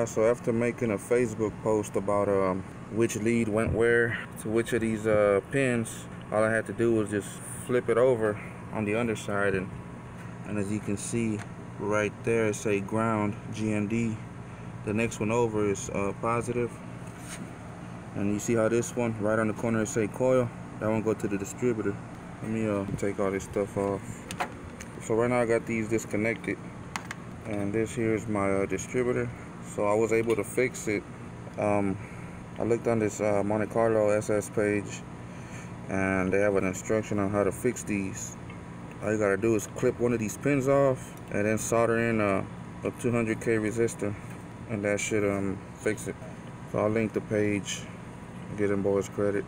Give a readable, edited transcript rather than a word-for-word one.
So after making a Facebook post about which lead went where to which of these pins, all I had to do was just flip it over on the underside, and as you can see right there, it say ground GND. The next one over is positive, and you see how this one right on the corner it say coil. That one go to the distributor. Let me take all this stuff off. So right now I got these disconnected, and this here is my distributor. So I was able to fix it. I looked on this Monte Carlo SS page, and they have an instruction on how to fix these. All you gotta do is clip one of these pins off and then solder in a 200K resistor, and that should fix it. So I'll link the page, give them boys credit.